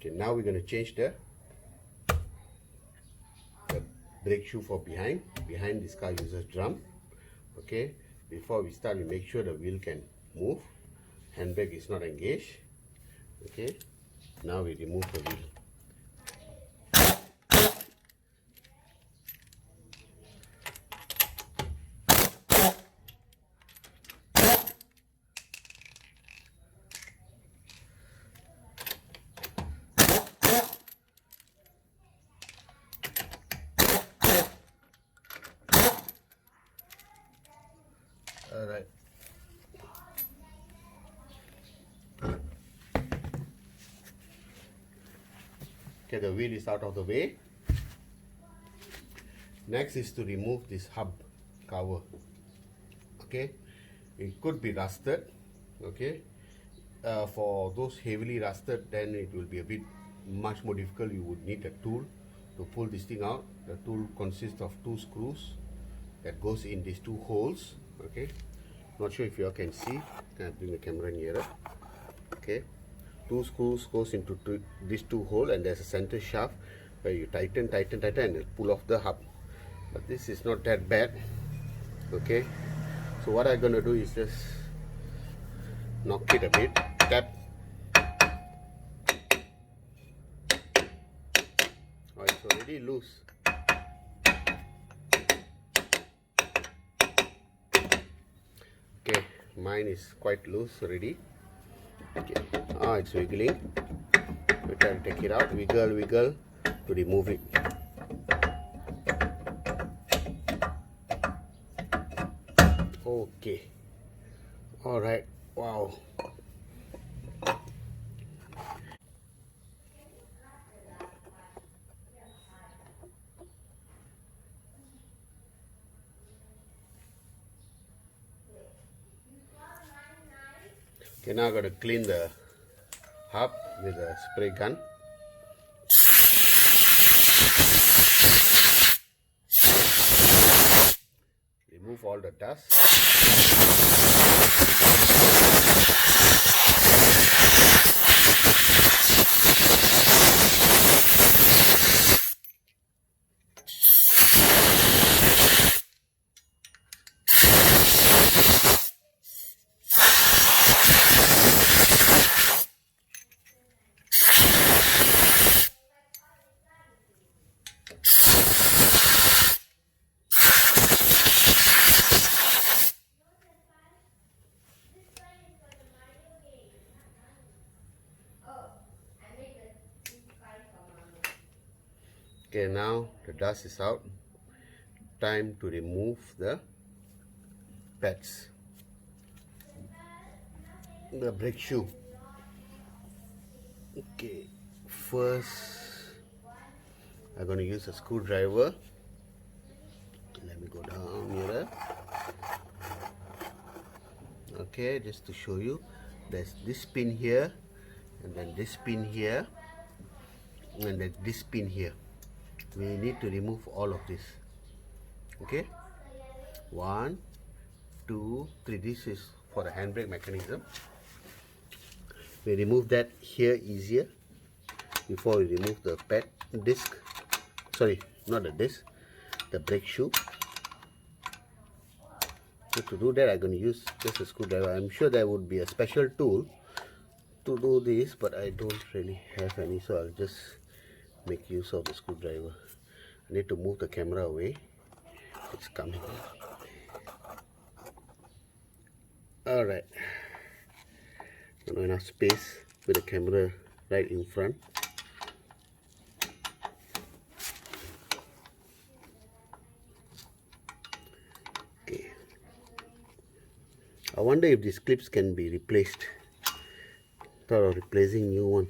Okay, now we're going to change the brake shoe for behind. Behind this car uses drum. Okay, before we start, we make sure the wheel can move. Handbrake is not engaged. Okay, now we remove the wheel. Alright. Okay, the wheel is out of the way. Next is to remove this hub cover. Okay, it could be rusted. Okay, for those heavily rusted, then it will be a bit much more difficult. You would need a tool to pull this thing out. The tool consists of 2 screws that goes in these 2 holes. Okay, not sure if you all can see. Can I bring the camera nearer? Okay, 2 screws goes into these 2 holes, and there's a center shaft where you tighten and pull off the hub. But this is not that bad. Okay, so what I'm gonna do is just knock it a bit, tap. Oh, it's already loose. Okay, mine is quite loose already. Okay, it's wiggling. We try to take it out, wiggle to remove it. Okay, all right. Wow. Okay, now I'm going to clean the hub with a spray gun. Remove all the dust. Okay, now the dust is out. Time to remove the pads, the brake shoe. Okay, first I'm going to use a screwdriver. Let me go down here. Okay, just to show you, there's this pin here, and then this pin here, and then this pin here. We need to remove all of this. Okay, 1, 2, 3. This is for the handbrake mechanism. We remove that here easier before we remove the pad disc. Sorry, not the disc, the brake shoe. So to do that, I'm going to use just a screwdriver. I'm sure there would be a special tool to do this, but I don't really have any, so I'll just make use of the screwdriver. I need to move the camera away. It's coming. Alright. Not enough space with the camera right in front. Okay. I wonder if these clips can be replaced. Thought of replacing new one.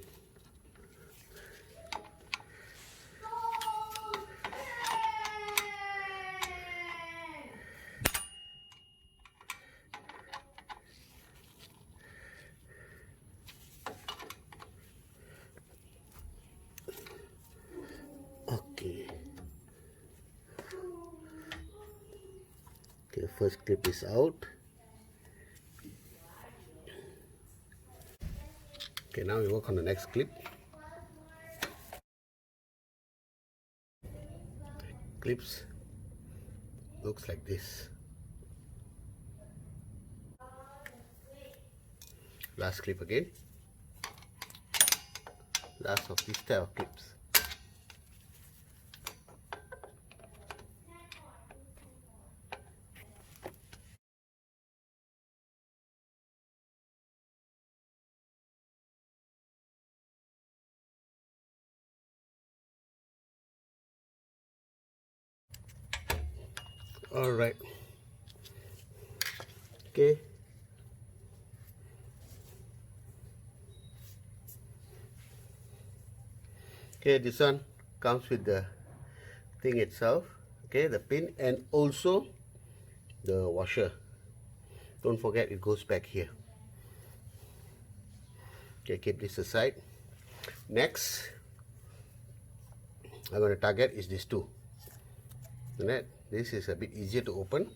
Okay, the first clip is out. Okay, now we work on the next clip. clips. Looks like this. Last clip again. Last of this type of clips. All right. Okay. Okay, this one comes with the thing itself. Okay, the pin and also the washer. Don't forget it goes back here. Okay, keep this aside. Next, I'm going to target is these two. Alright, this is a bit easier to open,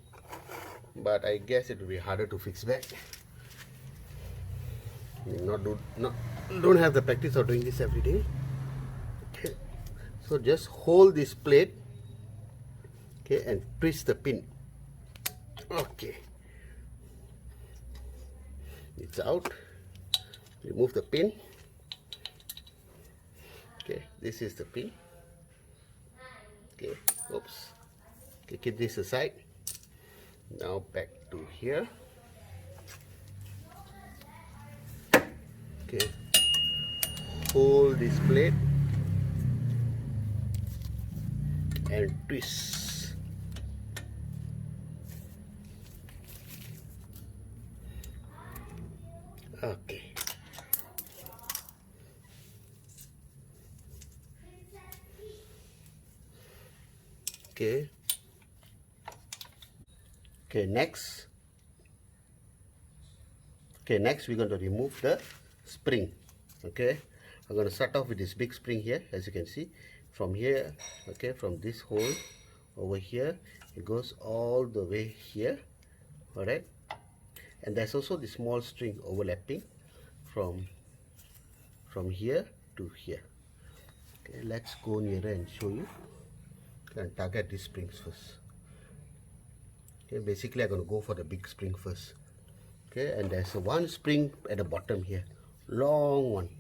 but I guess it will be harder to fix back. Don't have the practice of doing this every day. Okay, so just hold this plate, okay, and twist the pin. Okay, it's out. Remove the pin. Okay, this is the pin. Okay, oops. Okay, keep this aside. Now back to here. Okay, hold this plate and twist. Okay. Okay. Okay, next we're going to remove the spring. Okay, I'm going to start off with this big spring here, as you can see. From here, okay, from this hole over here, it goes all the way here. Alright, and there's also the small string overlapping from here to here. Okay, let's go nearer and show you. And target these springs first. Okay, basically I'm going to go for the big spring first. Okay, and there's one spring at the bottom here, long one.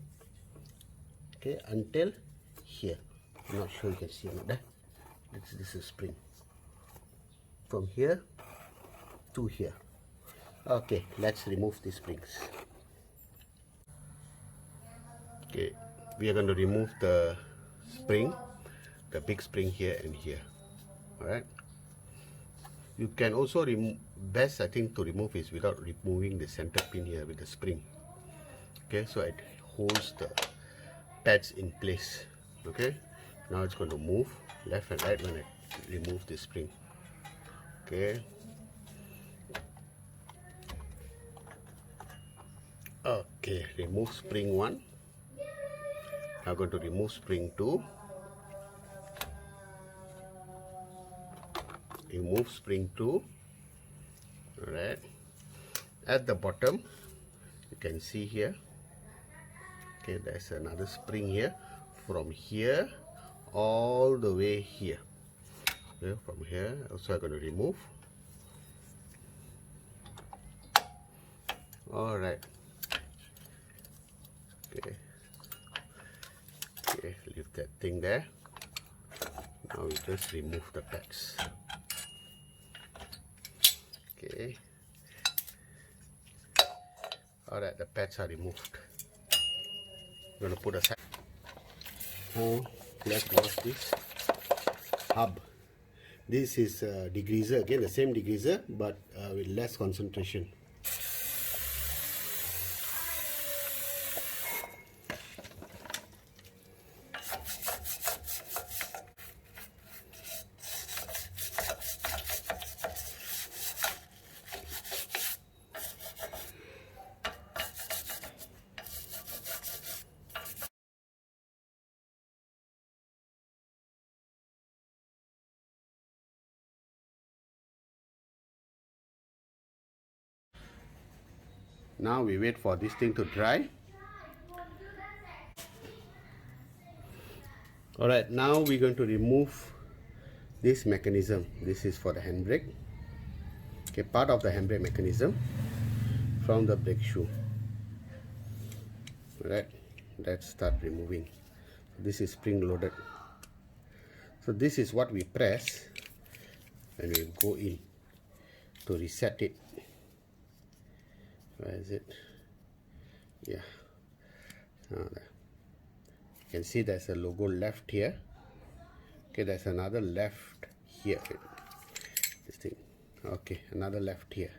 Okay, until here. I'm not sure you can see or not. This is spring from here to here. Okay, let's remove these springs. Okay, we are going to remove the spring, the big spring here and here. All right. You can also remove, best I think to remove is without removing the center pin here with the spring. Okay, so it holds the pads in place. Okay, now it's going to move left and right when I remove the spring. Okay. Okay, remove spring 1. I'm going to remove spring 2. Remove spring 2. Alright. At the bottom, you can see here. Okay, there's another spring here. From here all the way here. Okay, from here also I'm going to remove. Alright. Okay. Okay, leave that thing there. Now we just remove the pads. Okay. Alright, the pads are removed. I'm going to put aside. Now let's wash this hub. This is degreaser, again the same degreaser but with less concentration. Now we wait for this thing to dry. Alright, now we're going to remove this mechanism, this is for the handbrake. Okay, part of the handbrake mechanism from the brake shoe. Right, let's start removing. This is spring loaded. So this is what we press when we go in to reset it. Where is it? Yeah. You can see there's a logo left here. Okay, there's another left here. This thing. Okay, another left here.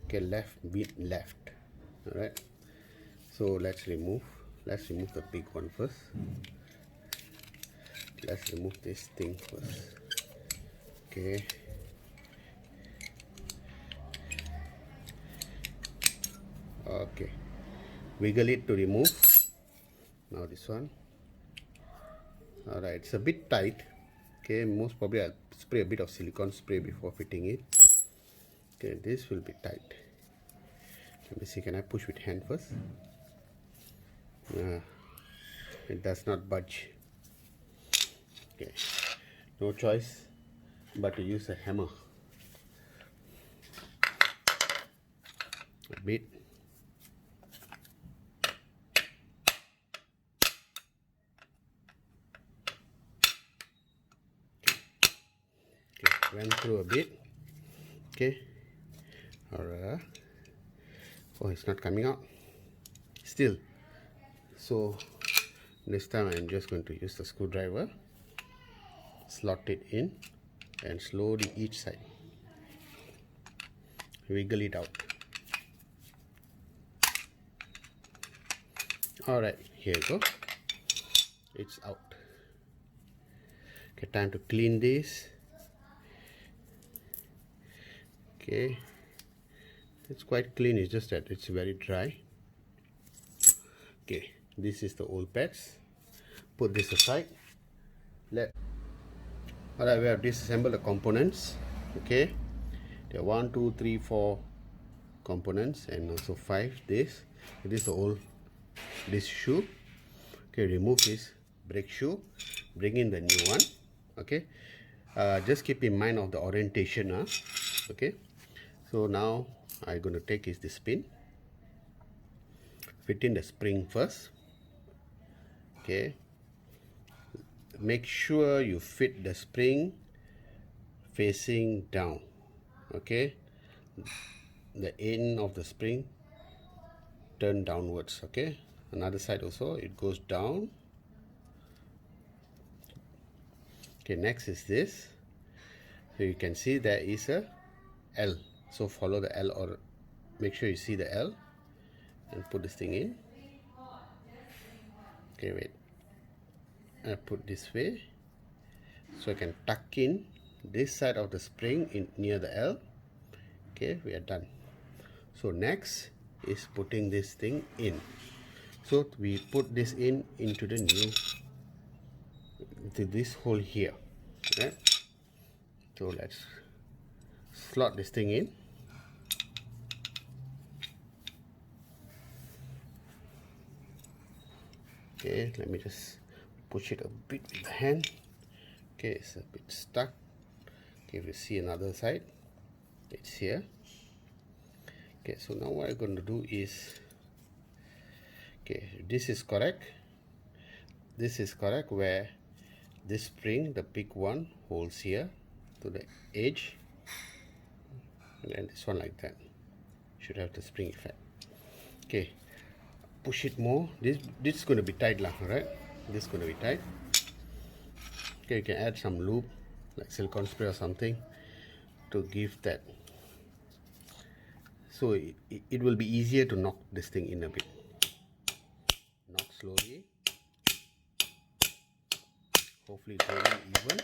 Okay, left, beat left. All right. So let's remove the big one first. Let's remove this thing first. Okay. Okay. Wiggle it to remove. Now this one. Alright, it's a bit tight. Okay, most probably I'll spray a bit of silicone spray before fitting it. Okay, this will be tight. Let me see, can I push with hand first? It does not budge. Okay, no choice but to use a hammer. A bit. Okay, went through a bit. Okay, alright. Oh, it's not coming out still. So this time I'm just going to use the screwdriver, slot it in, and slowly each side wiggle it out. Alright, here you go. It's out. Okay, time to clean this. Okay, it's quite clean, it's just that it's very dry. Okay, this is the old pads. Put this aside. Alright, we have disassembled the components. Okay, there are 1, 2, 3, 4 components and also 5. This is the old shoe. Okay, remove this brake shoe, bring in the new one. Okay, just keep in mind of the orientation. Okay, so now I'm going to take is the spin, fit in the spring first. Okay, make sure you fit the spring facing down. Okay, the end of the spring turn downwards. Okay, another side also, it goes down. Okay, next is this. So you can see there is a L, so follow the L, or make sure you see the L and put this thing in. Okay, wait, I put this way so I can tuck in this side of the spring in near the L. Okay, we are done. So next is putting this thing in. So we put this into the new, into this hole here. Right, so let's slot this thing in. Okay, let me just push it a bit with the hand. Okay, it's a bit stuck. Okay, if you see another side, it's here. Okay, so now what I'm going to do is, okay, this is correct. This is correct where this spring, the big one, holds here to the edge, and then this one like that should have the spring effect. Okay, push it more. This is going to be tight lah, right? This is going to be tight. Okay, you can add some lube like silicone spray or something to give that. So it will be easier to knock this thing in a bit. Knock slowly. Hopefully it's going even.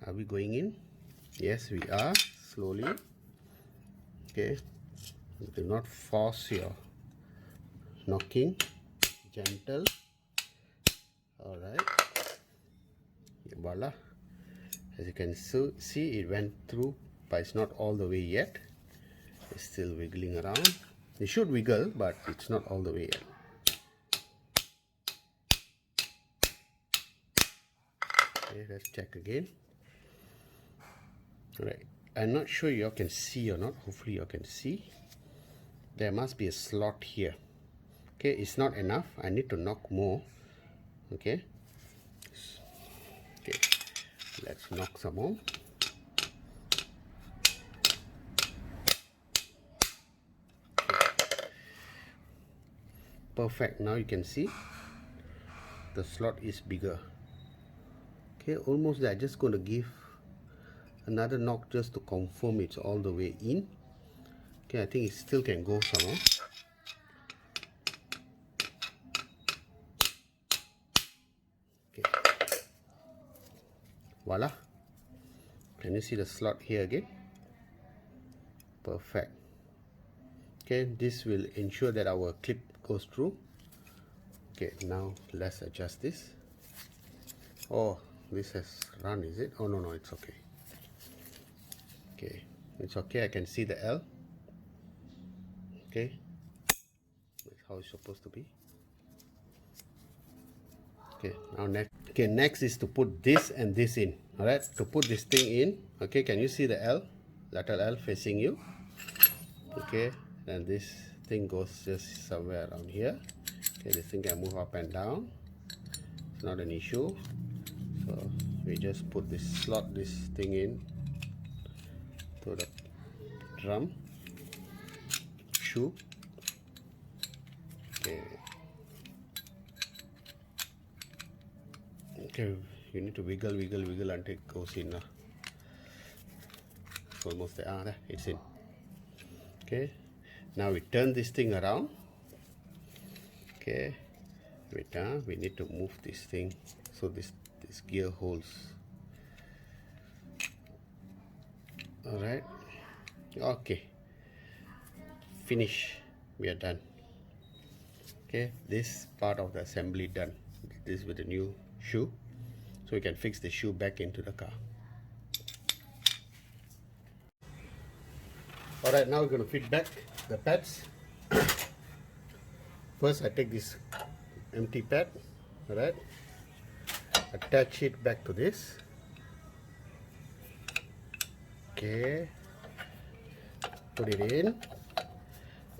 Are we going in? Yes, we are. Slowly. Okay, do not force your knocking. Gentle. Alright, voila. As you can see, it went through, but it's not all the way yet. It's still wiggling around. It should wiggle, but it's not all the way yet. Okay, let's check again. Right, I'm not sure you can see or not. Hopefully you can see. There must be a slot here. Okay, it's not enough. I need to knock more. Okay. Okay, let's knock some more. Perfect. Now you can see the slot is bigger. Okay, almost there. Just going to give another knock just to confirm it's all the way in. Okay, I think it still can go somewhere. Okay, voila. Can you see the slot here again? Perfect. Okay, this will ensure that our clip goes through. Okay, now let's adjust this. Oh, this has run, is it? Oh no, it's okay. Okay, it's okay. I can see the L. Okay, that's how it's supposed to be. Okay, now next. Okay, next is to put this and this in. All right, to put this thing in. Okay, can you see the L, lateral L facing you? Okay, and this thing goes just somewhere around here. Okay, this thing can move up and down. It's not an issue. So we just put this slot this thing in to the drum shoe. Okay. Okay, you need to wiggle until it goes in. It's almost there. There, it's in. Okay, now we turn this thing around. Okay, wait, we need to move this thing so this gear holds. All right. Okay, finish. We are done. Okay, this part of the assembly done. This with the new shoe, so we can fix the shoe back into the car. All right, now we're going to fit back the pads. First, I take this empty pad. All right, attach it back to this. Okay, put it in.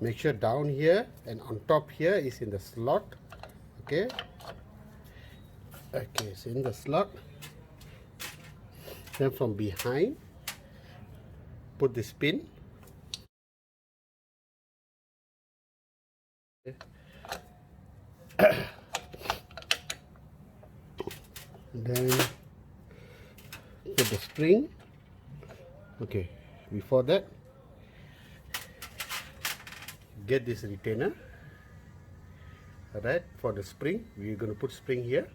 Make sure down here and on top here is in the slot. Okay. Okay, it's in the slot. Then from behind, put this pin. Okay. Then put the spring. Okay, before that, get this retainer. Alright, for the spring, we're going to put spring here.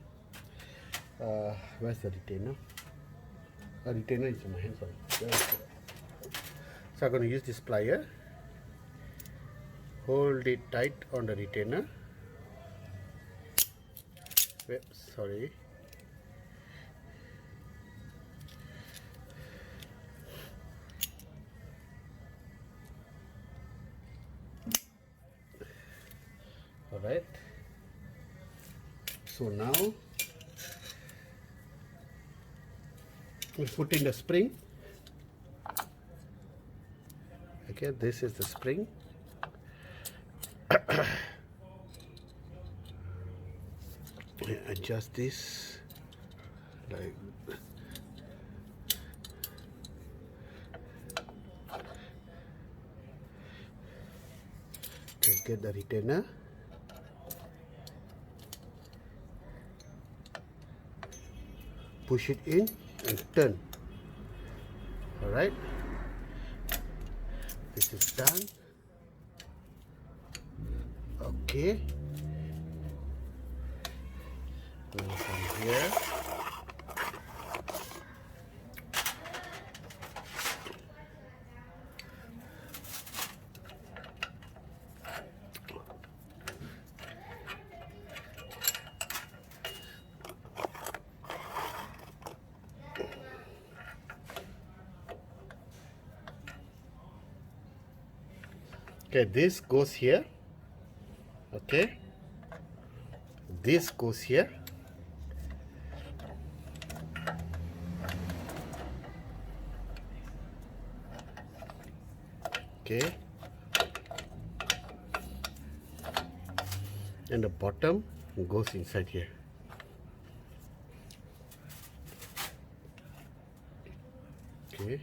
Where's the retainer? The retainer is in my hand, sorry. So I'm going to use this plier. Hold it tight on the retainer. Wait, sorry. Alright. So now we put in the spring. Okay, this is the spring. Adjust this like okay, get the retainer. Push it in and turn. All right, this is done. Okay, from here, okay, this goes here. Okay, this goes here. Okay, and the bottom goes inside here. Okay.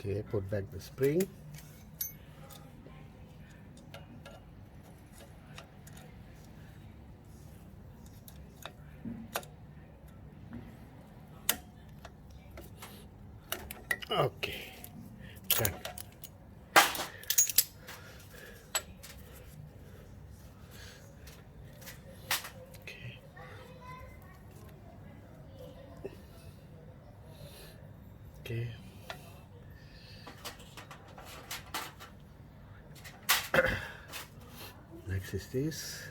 Okay, put back the spring. Okay, done. Okay. Okay. Next is this.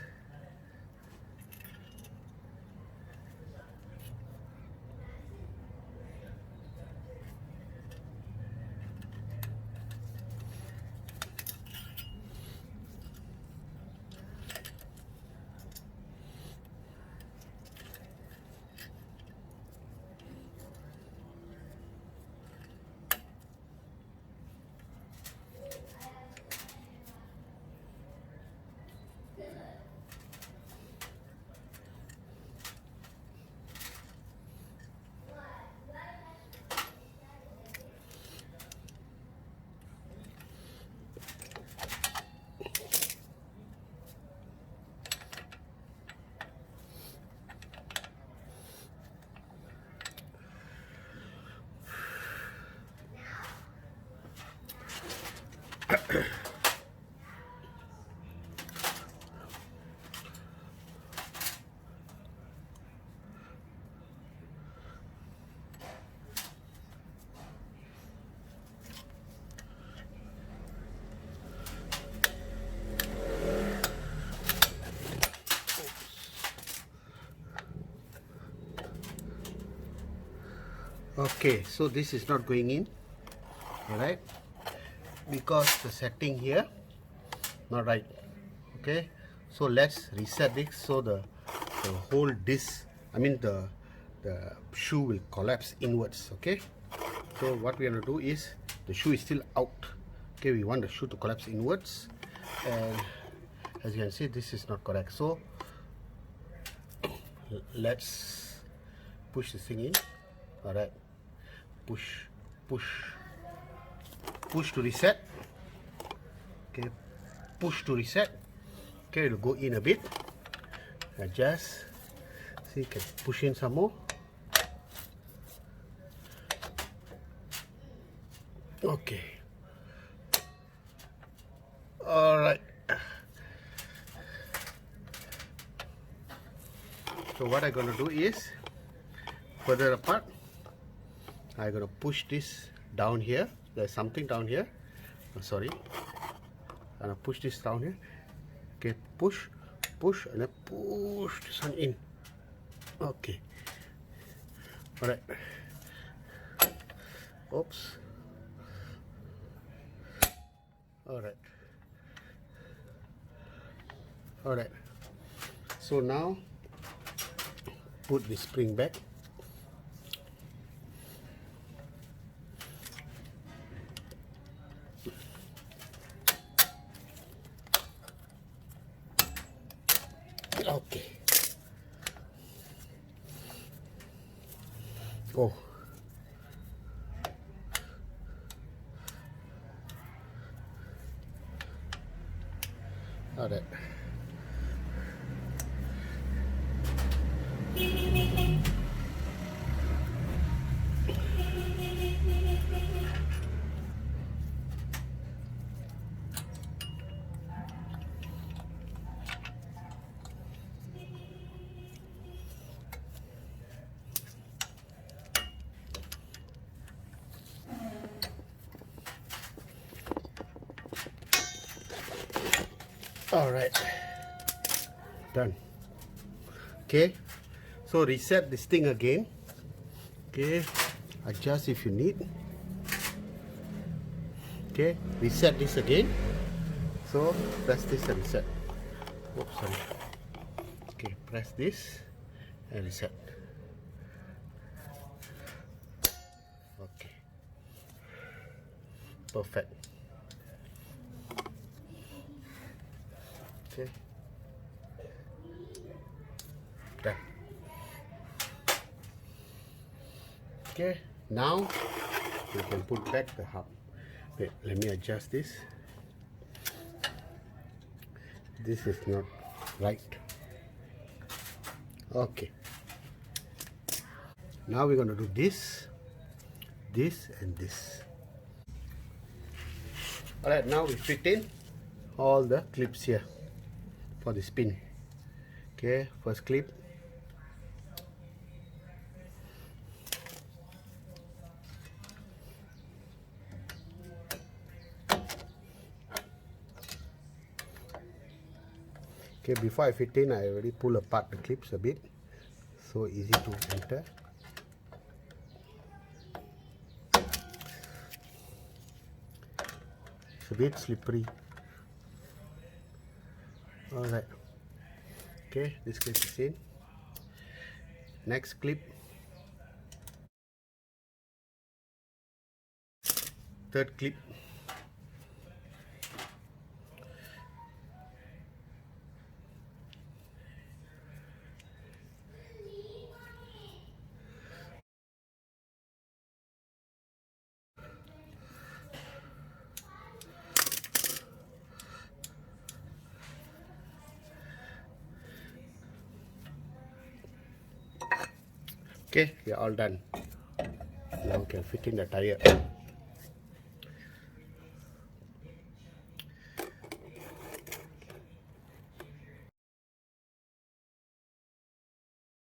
Okay, so this is not going in, alright, because the setting here not right. Okay, so let's reset this so the whole disc, I mean the shoe will collapse inwards. Okay, so what we are going to do is the shoe is still out. Okay, we want the shoe to collapse inwards, and as you can see this is not correct, so let's push this thing in. Alright, push to reset. Okay, push to reset. Okay, it'll go in a bit, adjust, see, you can push in some more. Okay, all right, so what I'm going to do is further apart, I'm going to push this down here. There's something down here, sorry, I'm going to push this down here. Okay, push, and then push this one in. Okay, all right, oops, all right, so now put the spring back. Okay. Oh. All right. Alright, done. Okay, so reset this thing again. Okay, adjust if you need. Okay, reset this again. So press this and reset. Oops, sorry. Okay, press this and reset. Okay, perfect. Okay, done. Okay, now we can put back the hub. Wait, let me adjust this. This is not right. Okay, now we're going to do this, this and this. Alright, now we fit in all the clips here for the spin. Okay, first clip. Okay, before I fit in, I already pull apart the clips a bit, so easy to enter. It's a bit slippery. Alright, okay, this clip is in. Next clip, third clip. Okay, we are all done. Now we can fit in the tire.